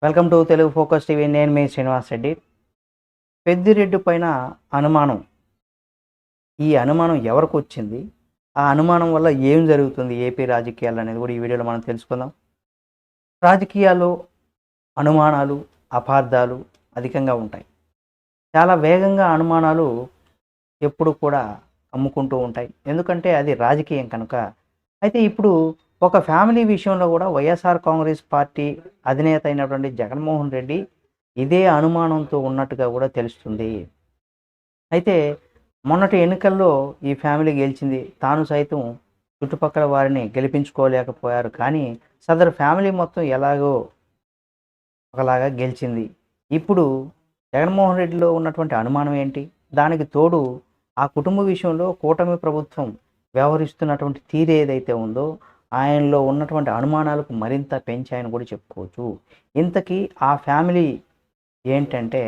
Welcome to Telugu focus TV. నేను మీ శ్రీనివాస్ రెడ్డి. పెద్దిరెడ్డి పైన అనుమానం. ఈ అనుమానం ఎవరికొచ్చింది? ఆ అనుమానం వల్ల ఏం జరుగుతుంది ఏపీ రాజకీయాల్లో అనేది కూడా ఈ వీడియోలో మనం తెలుసుకుందాం. రాజకీయాల్లో అనుమానాలు, అపార్థాలు అధికంగా ఉంటాయి. చాలా వేగంగా అనుమానాలు ఎప్పుడు కూడా అమ్ముకుంటూ ఉంటాయి. ఎందుకంటే అది రాజకీయం కనుక. అయితే ఇప్పుడు ఒక ఫ్యామిలీ విషయంలో కూడా వైఎస్ఆర్ కాంగ్రెస్ పార్టీ అధినేత అయినటువంటి జగన్మోహన్ రెడ్డి ఇదే అనుమానంతో ఉన్నట్టుగా కూడా తెలుస్తుంది. అయితే మొన్నటి ఎన్నికల్లో ఈ ఫ్యామిలీ గెలిచింది. తాను సైతం చుట్టుపక్కల వారిని గెలిపించుకోలేకపోయారు. కానీ సదరు ఫ్యామిలీ మొత్తం ఎలాగో ఒకలాగా గెలిచింది. ఇప్పుడు జగన్మోహన్ రెడ్డిలో ఉన్నటువంటి అనుమానం ఏంటి? దానికి తోడు ఆ కుటుంబ విషయంలో కూటమి ప్రభుత్వం వ్యవహరిస్తున్నటువంటి తీరు ఏదైతే ఉందో, ఆయనలో ఉన్నటువంటి అనుమానాలకు మరింత పెంచాయని కూడా చెప్పుకోవచ్చు. ఇంతకీ ఆ ఫ్యామిలీ ఏంటంటే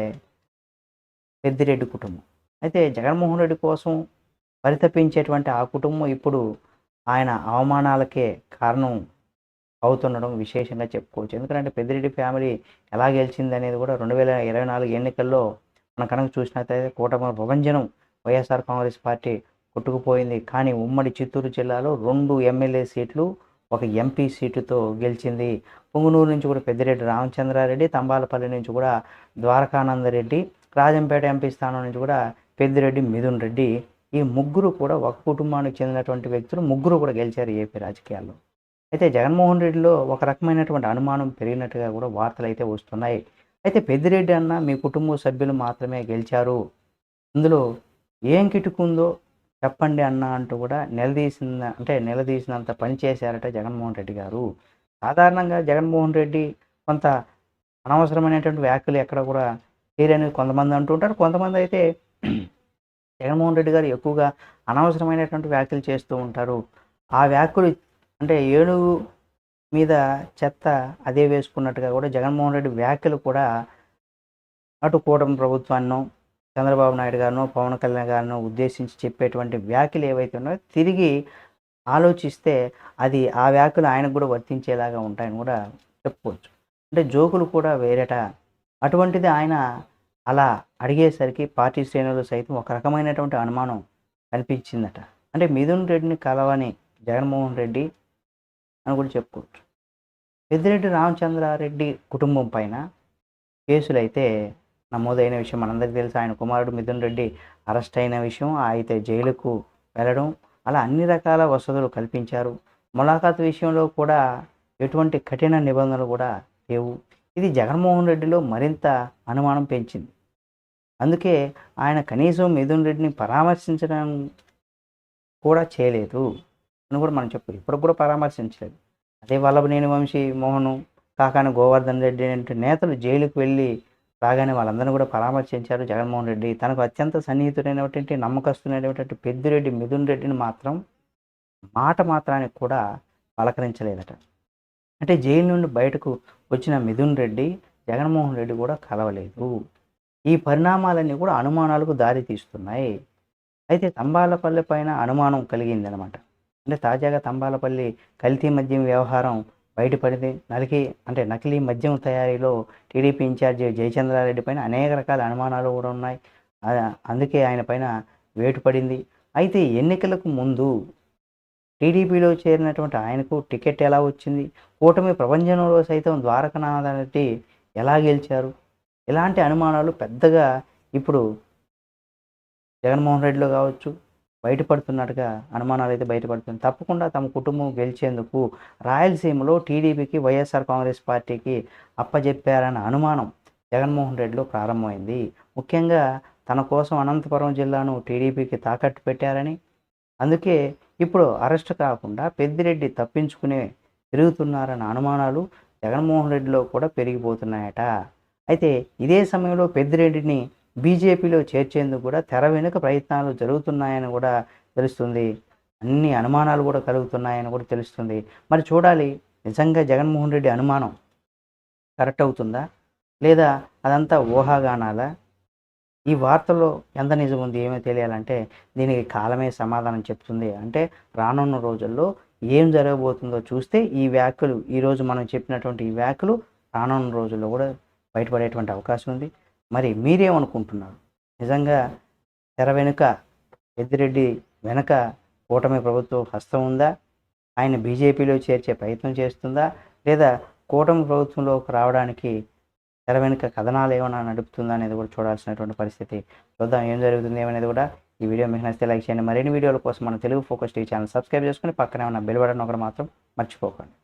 పెద్దిరెడ్డి కుటుంబం. అయితే జగన్మోహన్ రెడ్డి కోసం పరితపించేటువంటి ఆ కుటుంబం ఇప్పుడు ఆయన అవమానాలకే కారణం అవుతుండడం విశేషంగా చెప్పుకోవచ్చు. ఎందుకంటే పెద్దిరెడ్డి ఫ్యామిలీ ఎలా గెలిచిందనేది కూడా 2024 ఎన్నికల్లో మనం కనుక చూసినట్లయితే కూటమి ప్రభంజనం వైఎస్ఆర్ కాంగ్రెస్ పార్టీ కొట్టుకుపోయింది. కానీ ఉమ్మడి చిత్తూరు జిల్లాలో 2 ఎమ్మెల్యే సీట్లు, ఒక ఎంపీ సీటుతో గెలిచింది. పుంగనూరు నుంచి కూడా పెద్దిరెడ్డి రామచంద్రారెడ్డి, తంబాలపల్లి నుంచి కూడా ద్వారకానందరెడ్డి, రాజంపేట ఎంపీ స్థానం నుంచి కూడా పెద్దిరెడ్డి మిథున్ రెడ్డి. ఈ ముగ్గురు కూడా ఒక కుటుంబానికి చెందినటువంటి వ్యక్తులు. ముగ్గురు కూడా గెలిచారు ఏపీ రాజకీయాల్లో. అయితే జగన్మోహన్ రెడ్డిలో ఒక రకమైనటువంటి అనుమానం పెరిగినట్టుగా కూడా వార్తలైతే వస్తున్నాయి. అయితే పెద్దిరెడ్డి అన్న మీ కుటుంబ సభ్యులు మాత్రమే గెలిచారు, ఇందులో ఏం కిటుకుందో చెప్పండి అన్న అంటూ కూడా నిలదీసినంత పని చేశారట జగన్మోహన్ రెడ్డి గారు. సాధారణంగా జగన్మోహన్ రెడ్డి కొంత అనవసరమైనటువంటి వ్యాఖ్యలు ఎక్కడ కూడా చేయరని కొంతమంది అంటుంటారు. కొంతమంది అయితే జగన్మోహన్ రెడ్డి గారు ఎక్కువగా అనవసరమైనటువంటి వ్యాఖ్యలు చేస్తూ ఉంటారు. ఆ వ్యాఖ్యలు అంటే ఏనుగు మీద చెత్త అదే వేసుకున్నట్టుగా కూడా జగన్మోహన్ రెడ్డి వ్యాఖ్యలు కూడా అటు కూటమి ప్రభుత్వాన్నో, చంద్రబాబు నాయుడు గారినో, పవన్ కళ్యాణ్ గారినో ఉద్దేశించి చెప్పేటువంటి వ్యాఖ్యలు ఏవైతే ఉన్నాయో తిరిగి ఆలోచిస్తే అది ఆ వ్యాఖ్యలు ఆయనకు కూడా వర్తించేలాగా ఉంటాయని కూడా చెప్పుకోవచ్చు. అంటే జోకులు కూడా వేరేట. అటువంటిది ఆయన అలా అడిగేసరికి పార్టీ శ్రేణులు సైతం ఒక రకమైనటువంటి అనుమానం కనిపించిందట. అంటే మిథున్ రెడ్డిని కలవని జగన్మోహన్ రెడ్డి అని కూడా చెప్పుకోవచ్చు. పెద్దిరెడ్డి రామచంద్రారెడ్డి కుటుంబం పైన కేసులైతే నమోదైన విషయం మనందరికీ తెలుసు. ఆయన కుమారుడు మిథున్ రెడ్డి అరెస్ట్ అయిన విషయం, అయితే జైలుకు వెళ్ళడం, అలా అన్ని రకాల వసతులు కల్పించారు. ములాఖాతు విషయంలో కూడా ఎటువంటి కఠిన నిబంధనలు కూడా లేవు. ఇది జగన్మోహన్ రెడ్డిలో మరింత అనుమానం పెంచింది. అందుకే ఆయన కనీసం మిథున్ రెడ్డిని పరామర్శించడం కూడా చేయలేదు అని కూడా మనం చెప్పు. ఇప్పటికి కూడా పరామర్శించలేదు. అదే వల్లభనేని వంశీ మోహను, కాకాని గోవర్ధన్ రెడ్డి వంటి నేతలు జైలుకు వెళ్ళి రాగానే వాళ్ళందరినీ కూడా పరామర్శించారు జగన్మోహన్ రెడ్డి. తనకు అత్యంత సన్నిహితుడైనటువంటి నమ్మకస్తుడైనటువంటి పెద్దిరెడ్డి మిథున్ రెడ్డిని మాత్రం మాట మాత్రానికి కూడా పలకరించలేదట. అంటే జైలు నుండి బయటకు వచ్చిన మిథున్ రెడ్డి జగన్మోహన్ రెడ్డి కూడా కలవలేదు. ఈ పరిణామాలన్నీ కూడా అనుమానాలకు దారి తీస్తున్నాయి. అయితే తంబాలపల్లి పైన అనుమానం కలిగిందనమాట. అంటే తాజాగా తంబాలపల్లి కల్తీ మద్యం వ్యవహారం బయటపడింది. నకిలీ మద్యం తయారీలో టీడీపీ ఇన్ఛార్జి జయచంద్రారెడ్డి పైన అనేక రకాల అనుమానాలు కూడా ఉన్నాయి. అందుకే ఆయన పైన వేటు పడింది. అయితే ఎన్నికలకు ముందు టీడీపీలో చేరినటువంటి ఆయనకు టికెట్ ఎలా వచ్చింది? కూటమి ప్రభంజనంలో సైతం ద్వారకానాథరెడ్డి ఎలా గెలిచారు? ఇలాంటి అనుమానాలు పెద్దగా ఇప్పుడు జగన్మోహన్ రెడ్డిలో కావచ్చు బయటపడుతున్నట్టుగా అనుమానాలు అయితే బయటపడుతుంది. తప్పకుండా తమ కుటుంబం గెలిచేందుకు రాయలసీమలో టీడీపీకి, వైఎస్ఆర్ కాంగ్రెస్ పార్టీకి అప్పజెప్పారన్న అనుమానం జగన్మోహన్ రెడ్డిలో ప్రారంభమైంది. ముఖ్యంగా తన కోసం అనంతపురం జిల్లాను టీడీపీకి తాకట్టు పెట్టారని, అందుకే ఇప్పుడు అరెస్ట్ కాకుండా పెద్దిరెడ్డి తప్పించుకునే తిరుగుతున్నారన్న అనుమానాలు జగన్మోహన్ రెడ్డిలో కూడా పెరిగిపోతున్నాయట. అయితే ఇదే సమయంలో పెద్దిరెడ్డిని బీజేపీలో చేర్చేందుకు కూడా తెర వెనుక ప్రయత్నాలు జరుగుతున్నాయని కూడా తెలుస్తుంది. అన్ని అనుమానాలు కూడా కలుగుతున్నాయని కూడా తెలుస్తుంది. మరి చూడాలి, నిజంగా జగన్మోహన్ రెడ్డి అనుమానం కరెక్ట్ అవుతుందా, లేదా అదంతా ఊహాగానాలా? ఈ వార్తల్లో ఎంత నిజం ఉంది ఏమీ తెలియాలంటే దీనికి కాలమే సమాధానం చెప్తుంది. అంటే రానున్న రోజుల్లో ఏం జరగబోతుందో చూస్తే ఈ వ్యాఖ్యలు, ఈరోజు మనం చెప్పినటువంటి ఈ వ్యాఖ్యలు రానున్న రోజుల్లో కూడా బయటపడేటువంటి అవకాశం ఉంది. మరి మీరేమనుకుంటున్నారు? నిజంగా తెర వెనుక పెద్దిరెడ్డి వెనక కూటమి ప్రభుత్వం హస్తం ఉందా? ఆయన బీజేపీలో చేర్చే ప్రయత్నం చేస్తుందా? లేదా కూటమి ప్రభుత్వంలోకి రావడానికి తెర వెనుక కథనాలు ఏమైనా నడుపుతుందా అనేది కూడా చూడాల్సినటువంటి పరిస్థితి. చూద్దాం ఏం జరుగుతుంది ఏమనేది కూడా. ఈ వీడియో మీకు నచ్చితే లైక్ చేయండి. మరిన్ని వీడియోల కోసం మన Telugu focus TV channel subscribe చేసుకొని పక్కనే ఉన్న బెల్ బటన్ ఒకటి మాత్రం మర్చిపోకండి.